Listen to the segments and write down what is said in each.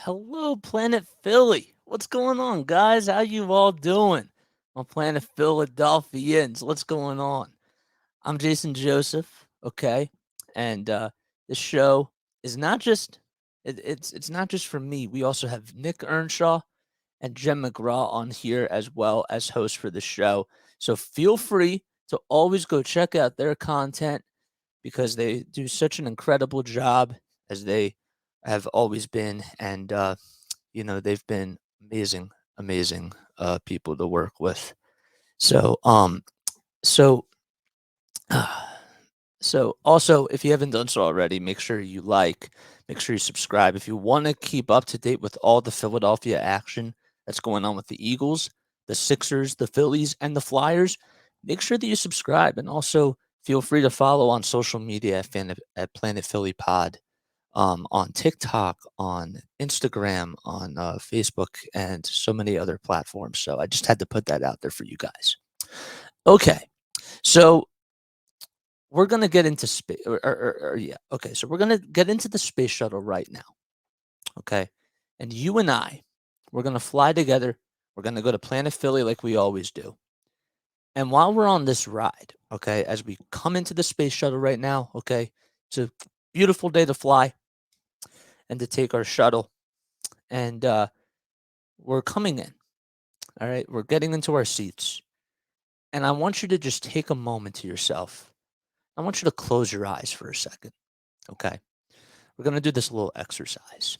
Hello, Planet Philly. What's going on, guys? How you all doing? My Planet Philadelphians, what's going on? I'm Jason Joseph, okay? And this show is not just it's not just for me. We also have Nick Earnshaw and Jen McGraw on here as well as hosts for the show. So feel free to always go check out their content because they do such an incredible job as they have always been, and they've been amazing people to work with. So so so also, if you haven't done so already, make sure you make sure you subscribe. If you want to keep up to date with all the Philadelphia action that's going on with the Eagles, the Sixers, the Phillies, and the Flyers, make sure that you subscribe. And also feel free to follow on social media at Planet Philly Pod, on TikTok, on Instagram, on Facebook, and so many other platforms. So I just had to put that out there for you guys. Okay, so we're gonna get into space, yeah. Okay, so we're gonna get into the space shuttle right now. Okay, and you and I, we're gonna fly together. We're gonna go to Planet Philly like we always do. And while we're on this ride, okay, as we come into the space shuttle right now, okay, it's a beautiful day to fly and to take our shuttle, and we're coming in. All right, we're getting into our seats, and I want you to just take a moment to yourself. I want you to close your eyes for a second. Okay, we're gonna do this little exercise.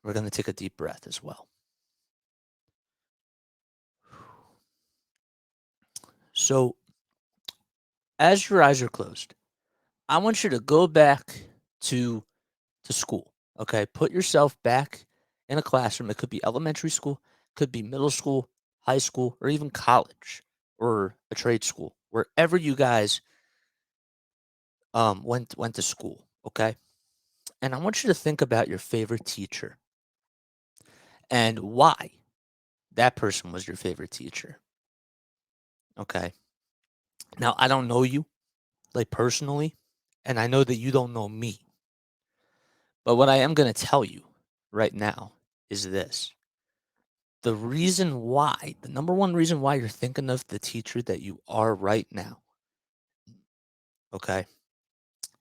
We're going to take a deep breath as well. So, as your eyes are closed, I want you to go back to school. Okay, put yourself back in a classroom. It could be elementary school, could be middle school, high school, or even college or a trade school, wherever you guys went to school. Okay, and I want you to think about your favorite teacher and why that person was your favorite teacher. Okay, now I don't know you like personally, and I know that you don't know me. But what I am going to tell you right now is this. The number one reason why you're thinking of the teacher that you are right now, okay,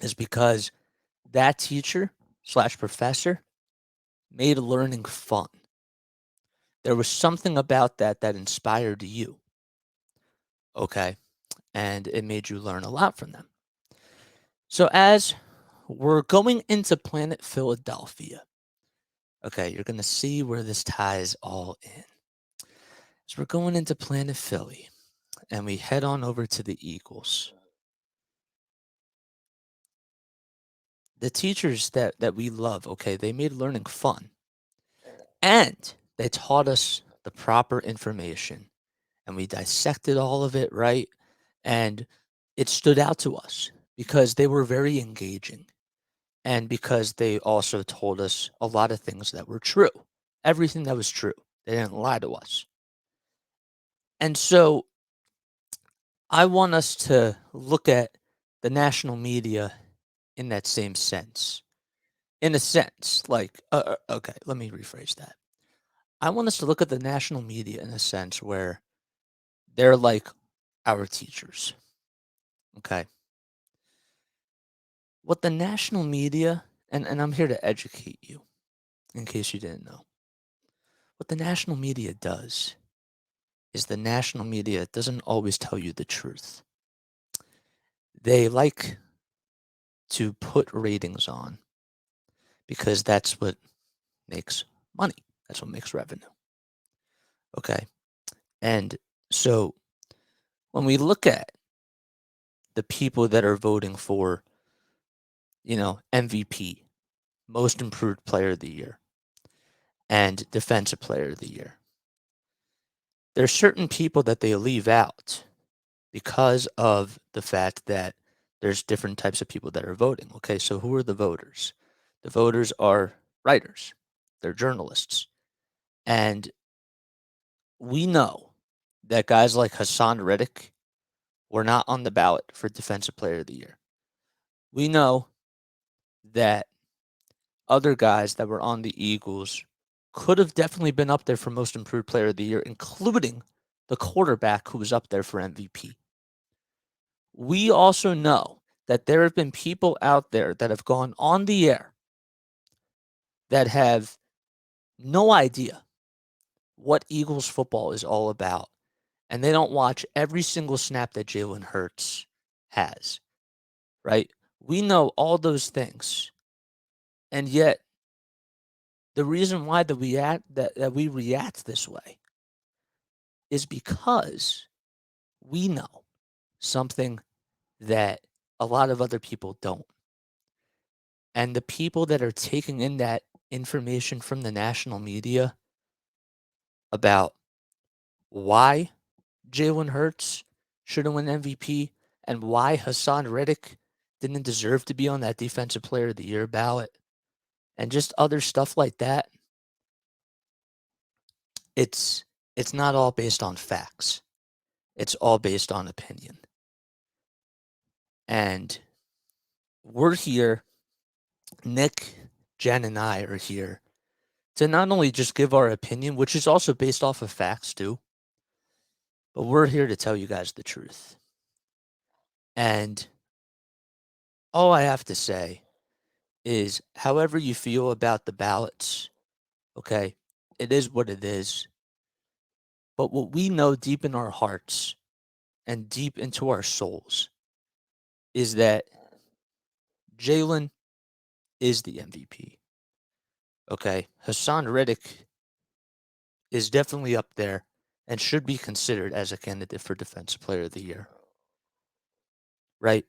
is because that teacher slash professor made learning fun. There was something about that inspired you, okay, and it made you learn a lot from them. So as we're going into Planet Philadelphia, okay, you're going to see where this ties all in. So we're going into Planet Philly and we head on over to the Eagles. The teachers that we love, okay, they made learning fun and they taught us the proper information and we dissected all of it, right? And it stood out to us because they were very engaging and because they also told us a lot of things that were true. Everything that was true. They didn't lie to us. And so I want us to look at the national media in that same sense. In a sense, like, okay, let me rephrase that. I want us to look at the national media in a sense where they're like our teachers. Okay. What the national media, and I'm here to educate you in case you didn't know, what the national media does is the national media doesn't always tell you the truth. They like to put ratings on because that's what makes money. That's what makes revenue. Okay. And so when we look at the people that are voting for, MVP, most improved player of the year, and defensive player of the year, there's certain people that they leave out because of the fact that there's different types of people that are voting. Okay. So who are the voters? The voters are writers, they're journalists. And we know that guys like Hassan Reddick were not on the ballot for defensive player of the year. We know that other guys that were on the Eagles could have definitely been up there for most improved player of the year, including the quarterback who was up there for MVP. We also know that there have been people out there that have gone on the air that have no idea what Eagles football is all about, and they don't watch every single snap that Jalen Hurts has, right? We know all those things, and yet the reason why that we react this way is because we know something that a lot of other people don't. And the people that are taking in that information from the national media about why Jalen Hurts shouldn't win MVP and why Hassan Reddick didn't deserve to be on that Defensive Player of the Year ballot and just other stuff like that, it's it's not all based on facts. It's all based on opinion. And we're here, Nick, Jen, and I are here to not only just give our opinion, which is also based off of facts too, but we're here to tell you guys the truth. And all I have to say is however you feel about the ballots, okay, it is what it is. But what we know deep in our hearts and deep into our souls is that Jalen is the MVP. Okay. Hassan Reddick is definitely up there and should be considered as a candidate for Defensive Player of the Year. Right?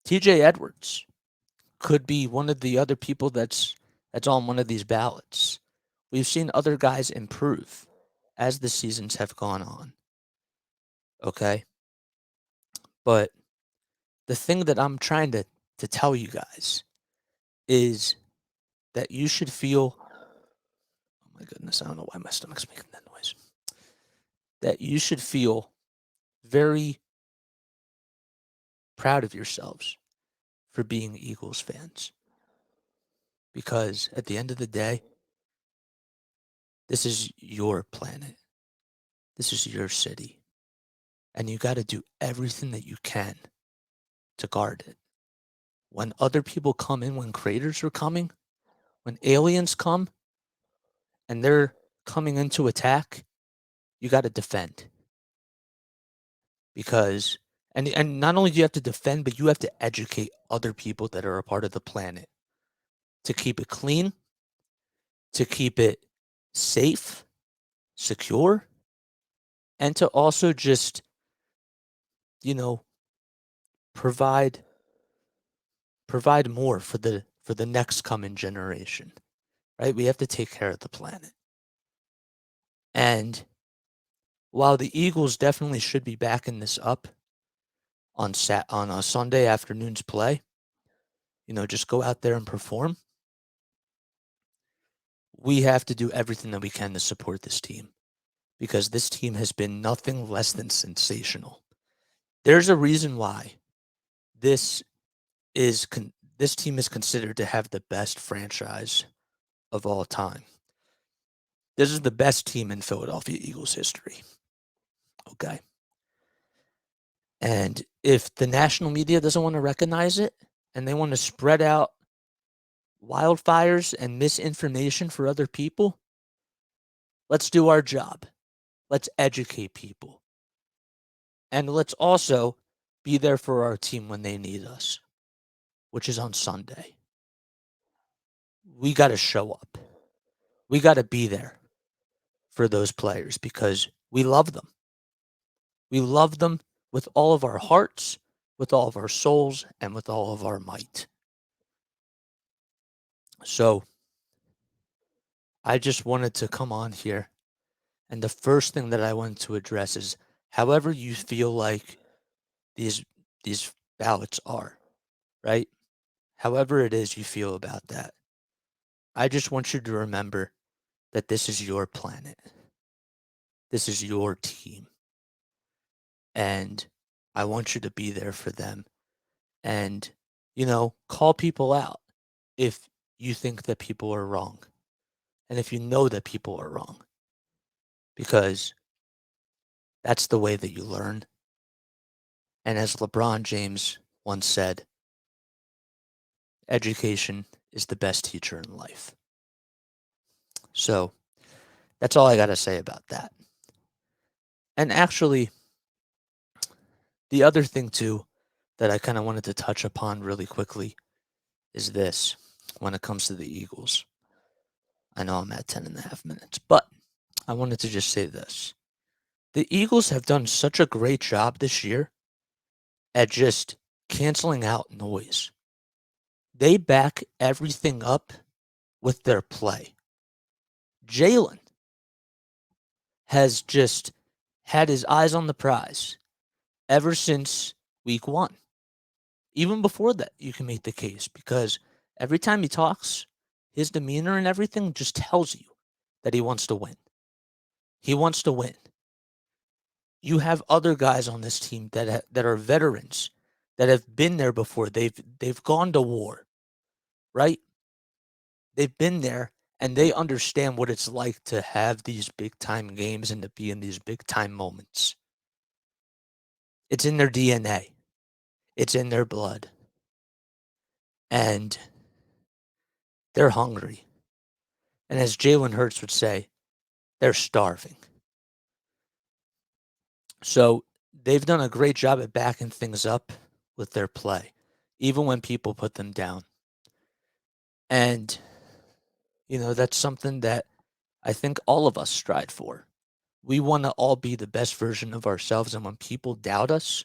TJ Edwards could be one of the other people that's on one of these ballots. We've seen other guys improve as the seasons have gone on. Okay? But the thing that I'm trying to tell you guys is that you should feel, oh my goodness, I don't know why my stomach's making that noise. That you should feel very proud of yourselves for being Eagles fans. Because at the end of the day, this is your planet. This is your city. And you got to do everything that you can to guard it. When other people come in, when creators are coming, when aliens come and they're coming in to attack, you got to defend. Because and not only do you have to defend, but you have to educate other people that are a part of the planet to keep it clean, to keep it safe, secure, and to also just, you know, provide more for the next coming generation. Right? We have to take care of the planet. And while the Eagles definitely should be backing this up on a Sunday afternoon's play, just go out there and perform. We have to do everything that we can to support this team because this team has been nothing less than sensational. There's a reason why this team is considered to have the best franchise of all time. This is the best team in Philadelphia Eagles history. Okay. And if the national media doesn't want to recognize it and they want to spread out wildfires and misinformation for other people, let's do our job. Let's educate people. And let's also be there for our team when they need us, which is on Sunday. We got to show up. We got to be there for those players because we love them. We love them with all of our hearts, with all of our souls, and with all of our might. So I just wanted to come on here. And the first thing that I wanted to address is however you feel like these ballots are, right? However it is you feel about that. I just want you to remember that this is your planet. This is your team. And I want you to be there for them and, call people out. if you think that people are wrong and if you know that people are wrong, because that's the way that you learn. And as LeBron James once said, education is the best teacher in life. So that's all I got to say about that. And actually, the other thing too that I kind of wanted to touch upon really quickly is this when it comes to the Eagles. I know I'm at 10 and a half minutes, but I wanted to just say this. The Eagles have done such a great job this year at just canceling out noise. They back everything up with their play. Jalen has just had his eyes on the prize ever since week one. Even before that, you can make the case because every time he talks, his demeanor and everything just tells you that he wants to win. He wants to win. You have other guys on this team that are veterans that have been there before. They've gone to war, right? They've been there and they understand what it's like to have these big time games and to be in these big time moments. It's in their DNA. It's in their blood. And they're hungry. And as Jalen Hurts would say, they're starving. So they've done a great job at backing things up with their play, even when people put them down. And, that's something that I think all of us strive for. We want to all be the best version of ourselves. And when people doubt us,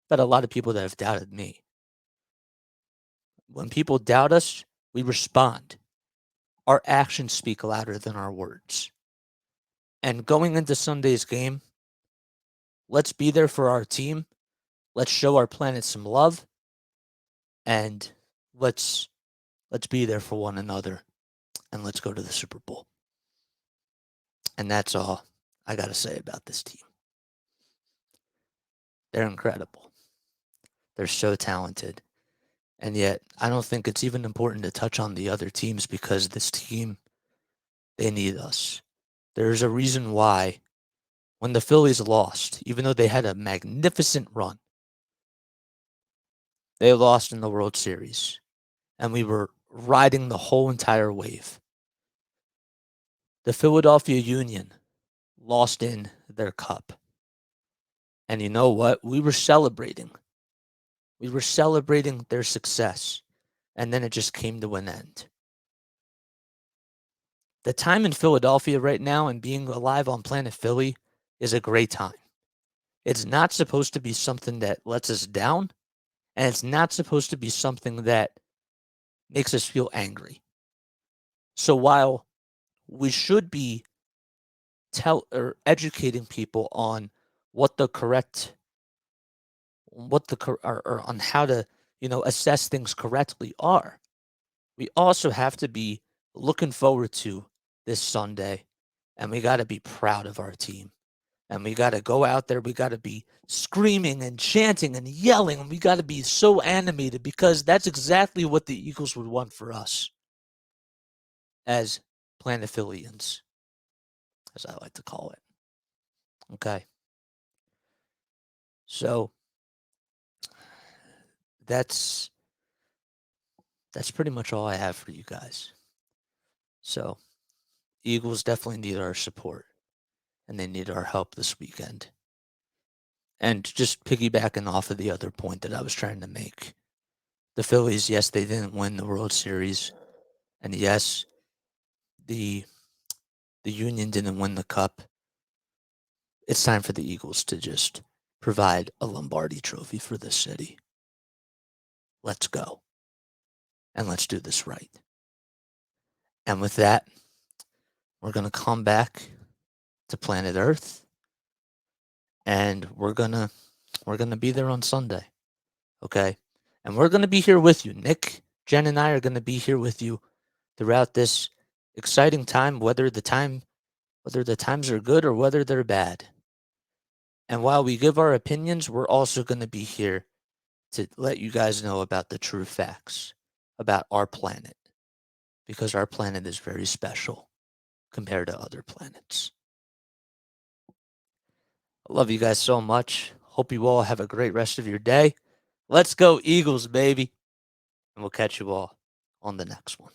I've got a lot of people that have doubted me. When people doubt us, we respond. Our actions speak louder than our words. And going into Sunday's game, let's be there for our team. Let's show our planet some love. And let's be there for one another. And let's go to the Super Bowl. And that's all I got to say about this team. They're incredible. They're so talented. And yet, I don't think it's even important to touch on the other teams because this team, they need us. There's a reason why when the Phillies lost, even though they had a magnificent run, they lost in the World Series. And we were riding the whole entire wave. The Philadelphia Union lost in their cup. And you know what? We were celebrating. We were celebrating their success. And then it just came to an end. The time in Philadelphia right now and being alive on planet Philly is a great time. It's not supposed to be something that lets us down, and it's not supposed to be something that makes us feel angry. So while we should be educating people on what the correct, or on how to, assess things correctly are, we also have to be looking forward to this Sunday, and we got to be proud of our team. And we got to go out there. We got to be screaming and chanting and yelling. And we got to be so animated because that's exactly what the Eagles would want for us as Planephilians, as I like to call it. Okay. So that's pretty much all I have for you guys. So Eagles definitely need our support and they need our help this weekend. And just piggybacking off of the other point that I was trying to make. The Phillies, yes, they didn't win the World Series. And yes, the Union didn't win the cup. It's time for the Eagles to just provide a Lombardi trophy for the city. Let's go. And let's do this right. And with that, we're going to come back to planet Earth and we're going to be there on Sunday. Okay? And we're going to be here with you. Nick, Jen and I are going to be here with you throughout this exciting time, whether the times are good or whether they're bad. And while we give our opinions, we're also going to be here to let you guys know about the true facts about our planet because our planet is very special compared to other planets. I love you guys so much. Hope you all have a great rest of your day. Let's go, Eagles, baby. And we'll catch you all on the next one.